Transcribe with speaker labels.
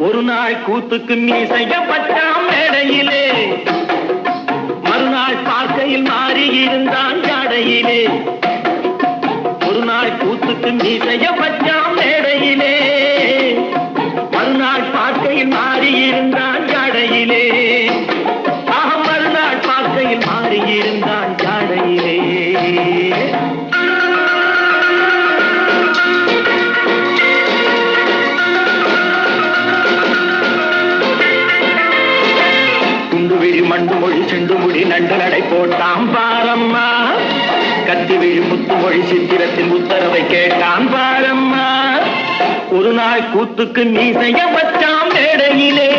Speaker 1: ஒரு நாள் கூத்துக்கு மீசைய பட்டாம் மேடையிலே, மறுநாள் பார்க்கையில் மாறி இருந்தான் ஜாடையிலே. ஒரு நாள் கூத்துக்கு மீசைய பட்டாம் மேடையிலே, மறுநாள் பார்க்கையில் மாறி இருந்தான் ஜாடையிலே. மறுநாள் பார்க்கையில் மாறி இருந்தான் ஜாடையிலே. மண்டு மொழி செண்டு முடி நண்டு நடை போட்டாம் பாரம்மா, கத்தி விழி முத்து மொழி சித்திரத்தின் உத்தரவை கேட்டான் பாரம்மா. ஒரு நாள் கூத்துக்கு மீசைய வச்சாம் மேடையிலே,